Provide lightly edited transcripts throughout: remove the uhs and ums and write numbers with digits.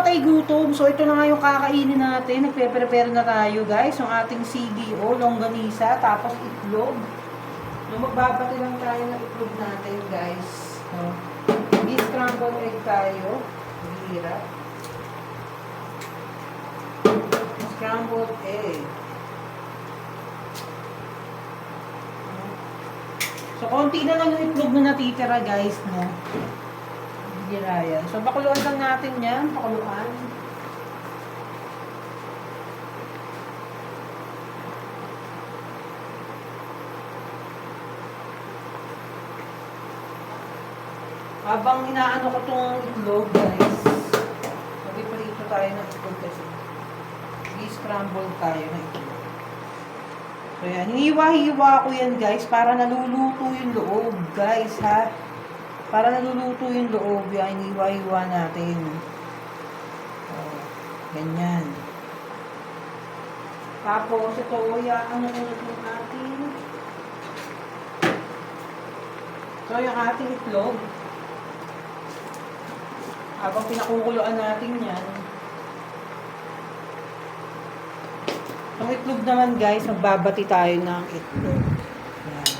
patay gutom. So, ito na nga yung kakainin natin. Nagpe-prepare na tayo, guys. Yung ating CDO, longganisa, tapos itlog. So, magbabati lang tayo ng itlog natin, guys. So, scrambled egg tayo. Hirap. Scrambled egg. So, konti na lang yung itlog na natitira, guys, no? Yan. So, pakuluan lang natin yan. Pakuluan. Habang inaano ko itong itlog, guys, mag-iprito tayo ng itlog kasi. I-scramble tayo ng itlog. So, yan. Hiniwa-hiwa ko yan, guys, para naluluto yung loob, guys, ha? Para naluluto yung loob, yan, hiniwa-hiwa natin. So, ganyan. Tapos, ito, ano yung ating... So, yung ating itlog. Habang pinakukuluan natin yan. Ang itlog naman, guys, magbabati tayo ng itlog. Yan.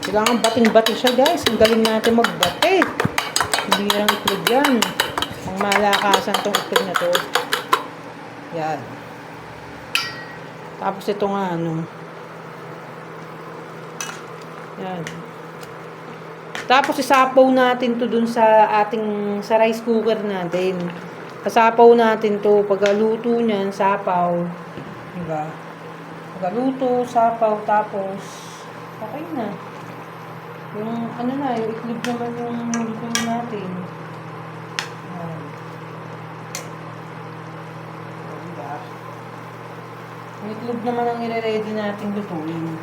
Kailangan bating-bati siya, guys. Ang galing natin magbati. Hindi lang itlog yan. Ang malakasan tong itlog na to. Yan. Tapos ito nga, ano. Yan. Tapos isapaw natin to dun sa sa rice cooker natin. Kasapaw natin to. Pagluto niyan, sapaw. Diba? Pagluto, sapaw, tapos okay na. Yung ano na, yung itlog naman yung luto natin. Ayan. Diba? Yung itlog naman ang i-ready natin lutuin.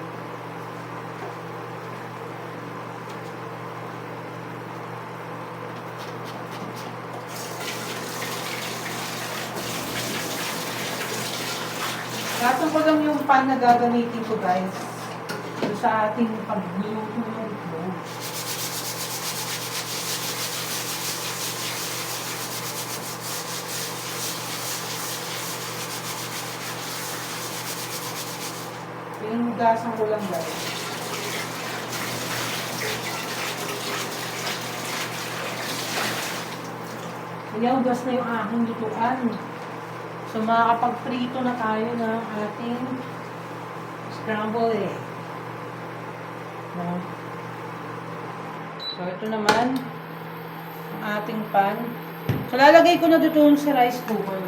Gatong ko lang yung pan na gagamitin ko, guys. Sa ating pagluluto ng itlog. Pinugasan ko lang, guys. Inugas na yung aking lutuan. So, makakapag-prito na tayo ng ating scrambled egg. No? So, ito naman ang ating pan. So, lalagay ko na dito sa rice cooker.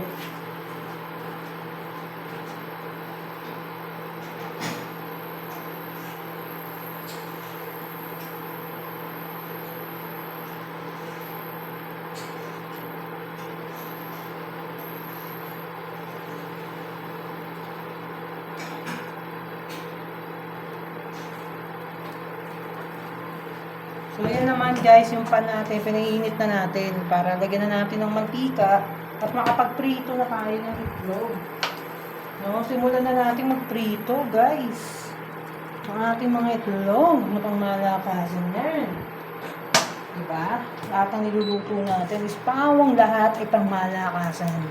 So, ayan naman, guys, yung pan natin, pinaiinit na natin para lagyan na natin ng mantika at makapagprito na tayo ng itlog. No, simulan na natin magprito, guys. Ang ating mga itlog, matang malakasan yan. Diba? Lahat ang niluluto natin is pawang lahat ay pangmalakasan.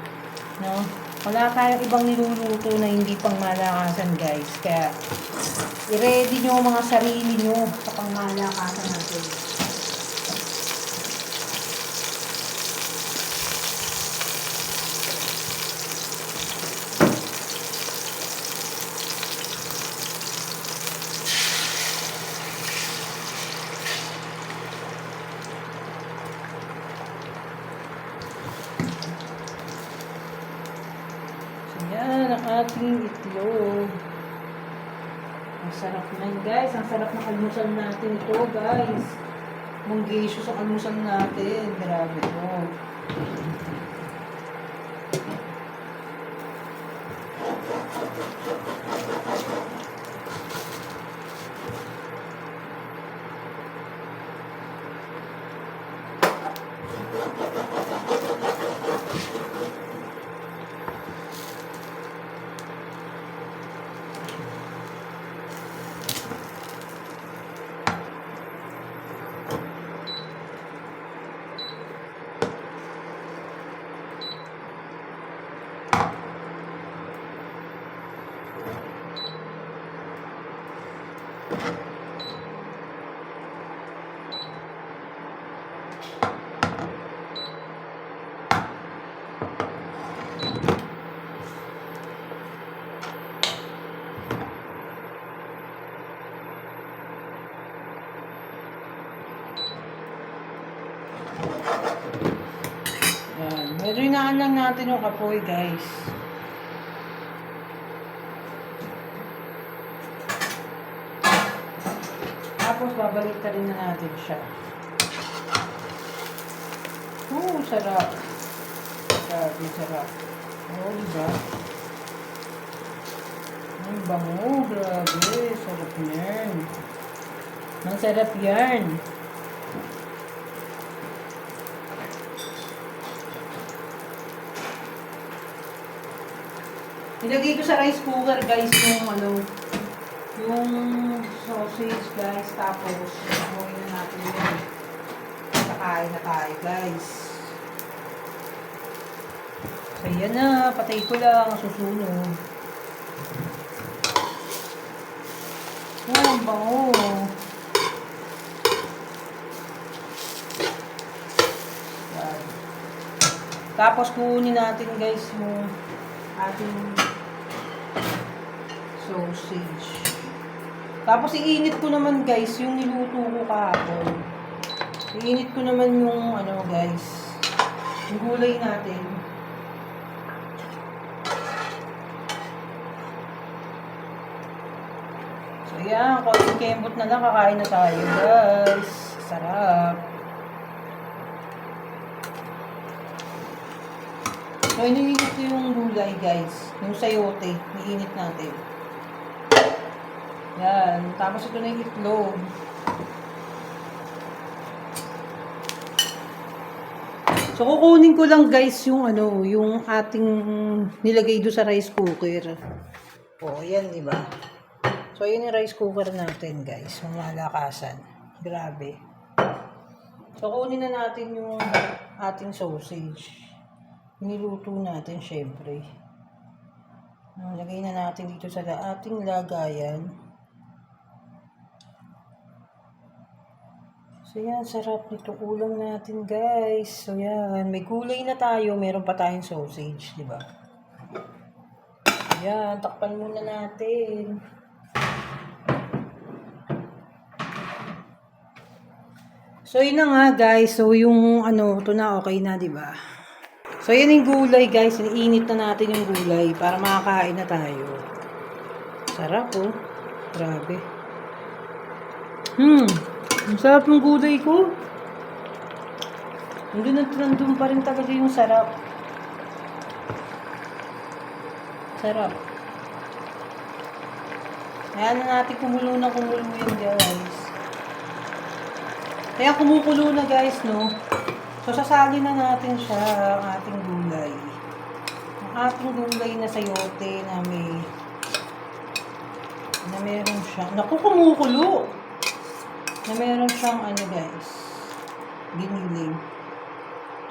No? Wala tayong ibang niluluto na hindi pangmalakasan, guys. Kaya, i-ready nyo mga sarili nyo sa pangmalakasan natin. Yan ang ating itlog. Ang sarap na, guys. Ang sarap ng almusal natin ito, guys. Munggisyo sa almusal natin. Grabe to. Yan. Medyo inaan lang natin yung apoy, guys. Tapos, babalik rin na natin siya. Sarap. Grabe, sarap. Diba? Ang bango, grabe. Sarap yan. Ang sarap yan. Nilagay ko sa rice cooker, guys, yung sausage, guys. Tapos, amoy na natin yun. Kakain na tayo, guys. So, yan na. Patay ko lang. Susunod. Ang bango. Yan. Tapos, kunin natin, guys, yung ating sausage. Tapos, iinit ko naman, guys, yung niluto ko kahapon. Iinit ko naman yung, guys, yung gulay natin. So, yan. Konting kembot na lang. Kakain na tayo, guys. Sarap. So, iniinit ko yung gulay, guys. Yung sayote. Iinit natin. Yan. Tapos, ito na yung itlog. So, kukunin ko lang, guys, yung yung ating nilagay doon sa rice cooker. Yan, di ba? So, yun yung rice cooker natin, guys. Yung malakasan. Grabe. So, kunin na natin yung ating sausage. Niluto natin, syempre. Lagay na natin dito sa ating lagayan. So, yan. Sarap nito ulam natin, guys. So, yan. May gulay na tayo. Meron pa tayong sausage, di ba? Yan. Takpan muna natin. So, yun na nga, guys. So, yung ito na okay na, di ba? So, yan yung gulay, guys. Iniinit na natin yung gulay para makakain na tayo. Sarap, oh. Grabe. Ang sarap ng gulay ko. Nandun pa rin talaga yung sarap. Sarap. Kaya na natin kumulo yun, guys. Kaya kumukulo na, guys, no? So, sasali na natin siya, ang ating gulay. Ang ating gulay na sayote na meron siya. Naku, kumukulo! Na meron siyang, guys, giniling.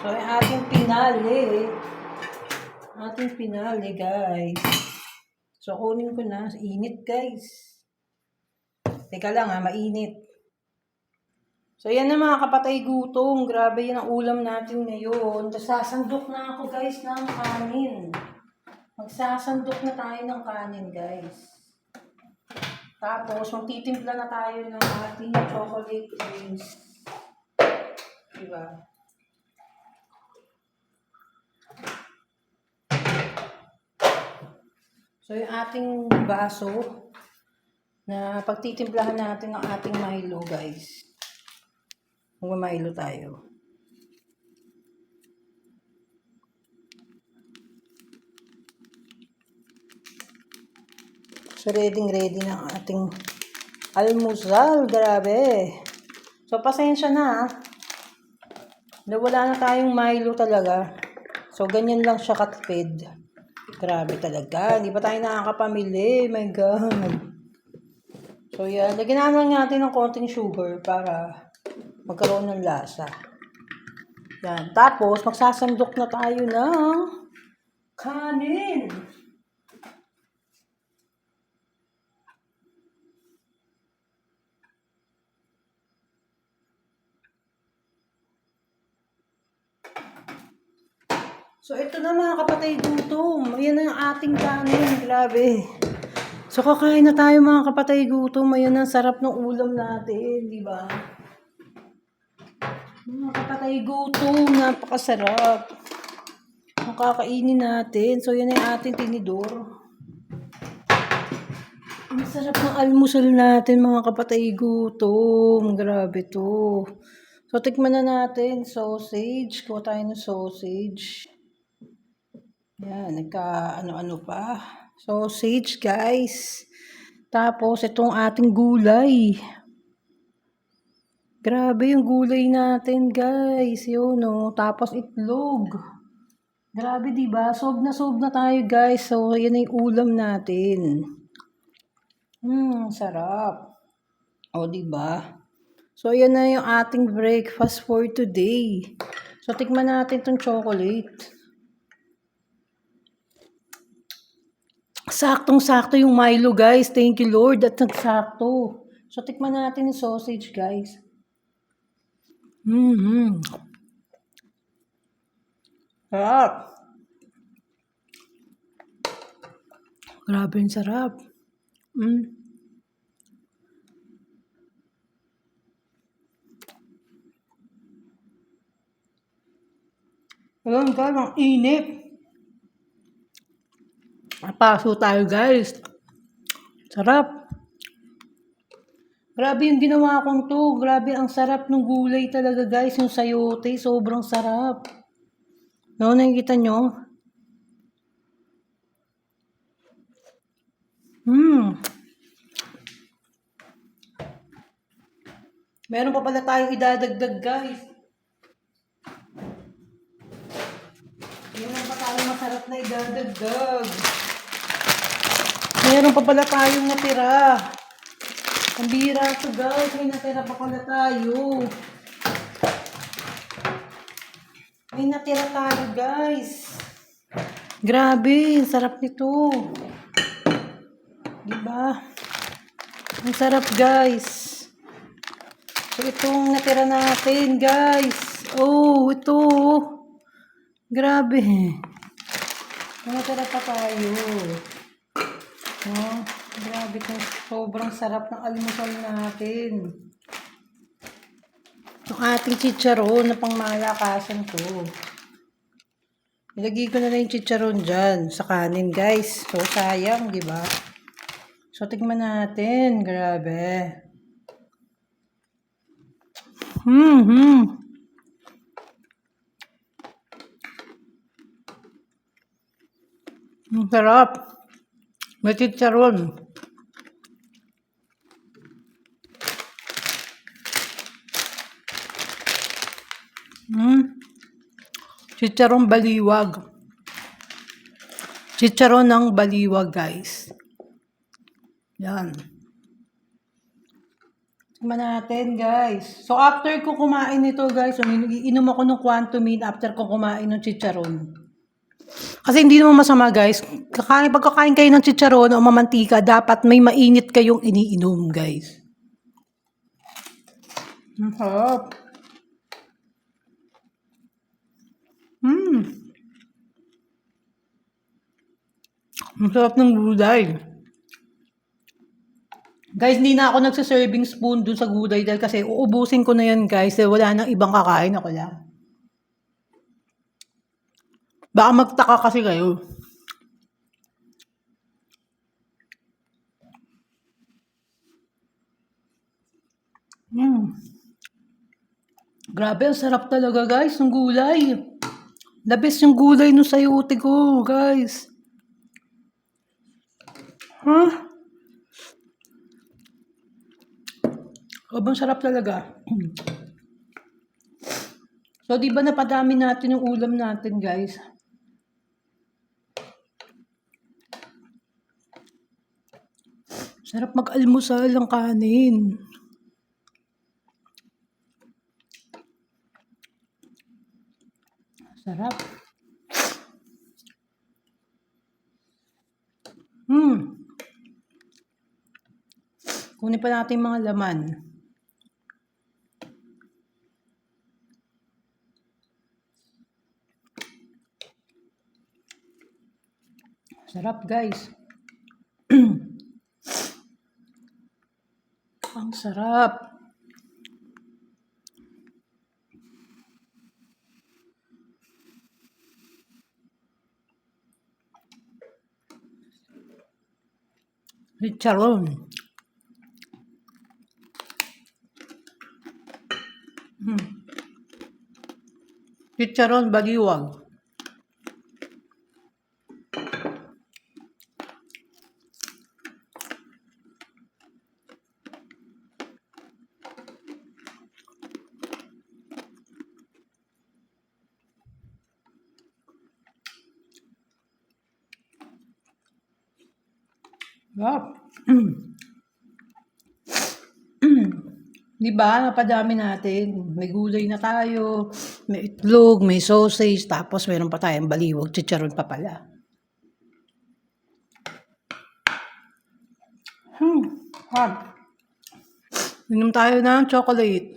So, yung ating pinali. Ating pinali, guys. So, kunin ko na. Init, guys. Teka lang, mainit. So, yan na mga kapatay gutom. Grabe yan ang ulam natin ngayon. Tapos, sasandok na ako, guys, ng kanin. Magsasandok na tayo ng kanin, guys. Tapos, magtitimpla na tayo ng ating chocolate drinks. Diba? So, yung ating baso na pagtitimplahan natin ng ating Milo, guys. Mag-Milo tayo. So, ready ng ating almusal. Grabe. So, pasensya na. Nawala na tayong Milo talaga. So, ganyan lang siya katipid. Grabe talaga. Hindi pa tayo nakakapamili. My God. So, yan. Lagyan lang natin ng konting sugar para magkaroon ng lasa. Yan. Tapos, magsasandok na tayo ng kanin. So, ito na mga kapatay gutom. Ayan na yung ating kanin. Grabe. So, kakain na tayo mga kapatay gutom. Ayan ang sarap ng ulam natin. Di ba? Mga kapatay gutom. Napakasarap. Ang kakainin natin. So, yan ang ating tinidor. Ang sarap ng almusal natin mga kapatay gutom. Grabe to. So, tikman na natin. Sausage. Kuha tayo ng sausage. Yan, ano-ano pa. Sausage, guys. Tapos, itong ating gulay. Grabe yung gulay natin, guys. Yun, no. Tapos, itlog. Grabe, diba? Sob na tayo, guys. So, yan yung ulam natin. Sarap. O, diba? So, yan na yung ating breakfast for today. So, tikman natin itong chocolate. Saktong-sakto yung Milo, guys. Thank you, Lord, at nagsakto. So, tikman natin yung sausage, guys. Sarap. Grabe yung sarap. Alam guys, ang init. Paso tayo, guys. Sarap. Grabe yung ginawa kong to. Grabe ang sarap ng gulay talaga, guys. Yung sayote, sobrang sarap. No, nakikita nyo? Meron pa pala tayong idadagdag, guys. Meron pa tayong masarap na idadagdag. Meron pa pala tayong natira. Ang bira to, guys. May natira pa pala tayo. May natira tayo, guys. Grabe, ang sarap nito. Diba? Ang sarap, guys. So, itong natira natin, guys. Oh, ito. Grabe. Natira pa tayo. Oh, grabe kung sobrang sarap ng almusal natin. Yung ating chicharon na pangmalakasan to. Ilagay ko na yung chicharon dyan sa kanin, guys. So, sayang, di ba? So, tignan natin. Grabe. Ang sarap. May chicharon. Chicharon baliwag. Chicharon ng baliwag, guys. Yan. Tignan natin, guys. So, after ko kumain nito, guys, inom ako ng Quantumin after ko kumain ng chicharon. Kasi hindi naman masama, guys. Pagkakain kayo ng chicharon o mamantika, dapat may mainit kayong iniinom, guys. Ang sarap. Ang sarap ng gulay. Guys, hindi na ako nagsa-serving spoon dun sa gulay dahil kasi uubusin ko na yan, guys. Wala nang ibang kakain, ako lang. Baka magtaka kasi kayo. Grabe, ang sarap talaga, guys, ng gulay. The best yung gulay no sayote ko, guys. Sobrang sarap talaga. So, di ba napadami natin yung ulam natin, guys? Sarap mag-almusal ng kanin. Sarap. Kunin pa natin mga laman. Sarap guys. Ang sarap. Chicharon. Chicharon baliwag. Sarap. Di ba? Napadami natin. May gulay na tayo, may itlog, may sausage, tapos meron pa tayong baliwag, chicharon pa pala. Hot. Inom tayo ng chocolate.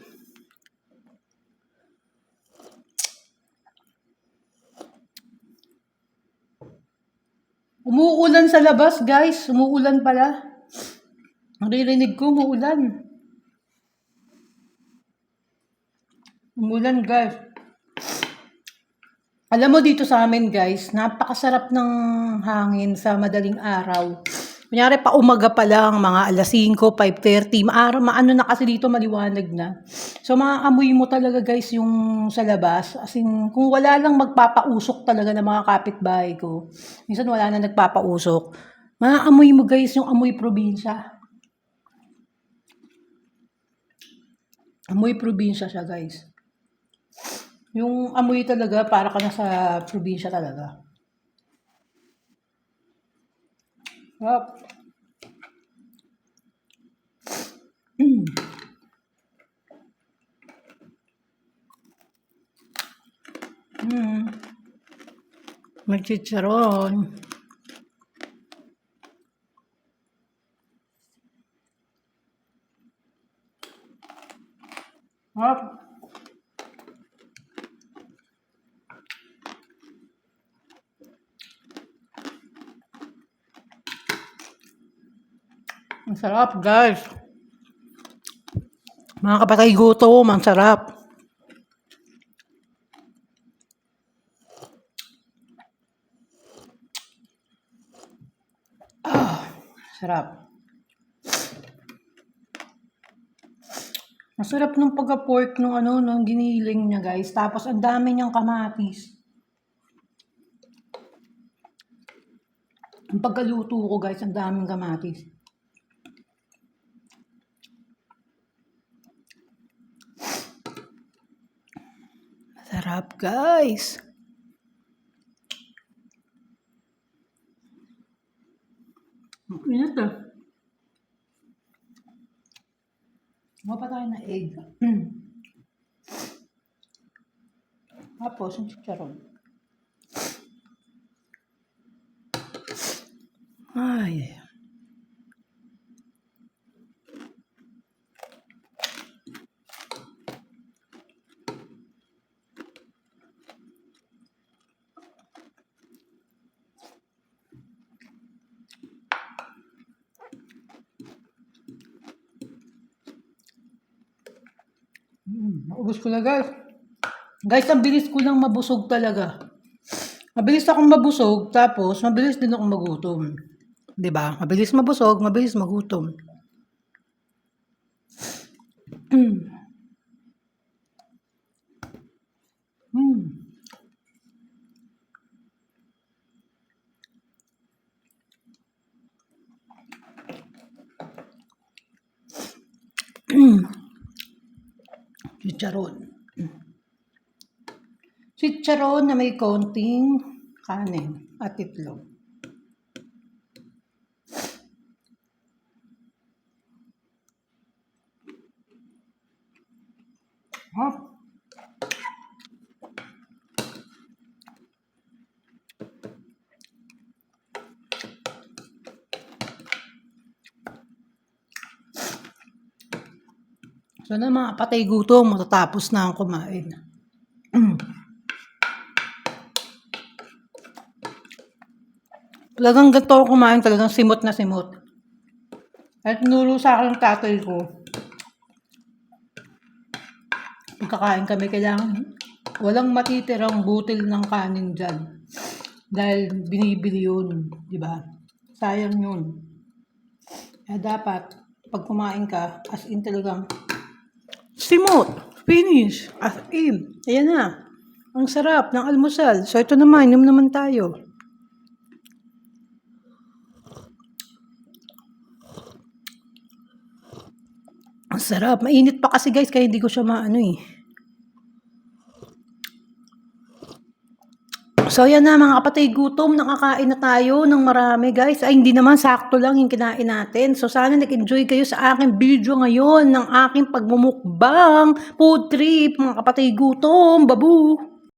Umuulan sa labas, guys. Umuulan pala. Naririnig ko, umuulan. Umulan, guys. Alam mo dito sa amin, guys, napakasarap ng hangin sa madaling araw. Kunyari pa umaga pa lang, mga alas 5, 5:30, maano na kasi dito, maliwanag na. So maamoy mo talaga guys yung sa labas. As in, kung wala lang magpapausok talaga ng mga kapitbahay ko. Minsan wala na nagpapausok. Maamoy mo guys yung amoy probinsya. Amoy probinsya siya guys. Yung amoy talaga, para ka na sa probinsya talaga. Sarap. May chicharon. Sarap. Ang sarap, guys. Mga kapatay gutom, ang sarap. Sarap. Masarap nung pagka-pork nung nung giniling niya, guys. Tapos ang dami niyang kamatis. Ang pagkaluto ko, guys, ang daming kamatis. Sarap, guys. Init ah. Gawa pa tayo na egg. Tapos, yung chicharon. Ay. Naubos ko na guys. Guys, ang bilis ko lang mabusog talaga. Mabilis akong mabusog, tapos mabilis din akong magutom. 'Di ba? Mabilis mabusog, mabilis magutom. Chicharon. Chicharon na may konting kanin at itlog. So na mga patay gutom, matatapos na ang kumain. Talagang ganito ako kumain, talagang simot na simot. At nulo sa akin ng tatay ko. Pagkakain kami, kailangan walang matitirang butil ng kanin dyan. Dahil binibili yun, di ba? Sayang yun. Kaya dapat, pag kumain ka, as in talagang simot, finish, as in. Ayan na. Ang sarap ng almusal. So ito naman, inom naman tayo. Ang sarap. Mainit pa kasi guys, kaya hindi ko siya maano eh. So yan na mga kapatid, gutom, nakakain na tayo ng marami guys. Ay hindi naman, sakto lang yung kinain natin. So sana nag-enjoy kayo sa aking video ngayon ng aking pagmumukbang food trip. Mga kapatid, gutom, babu!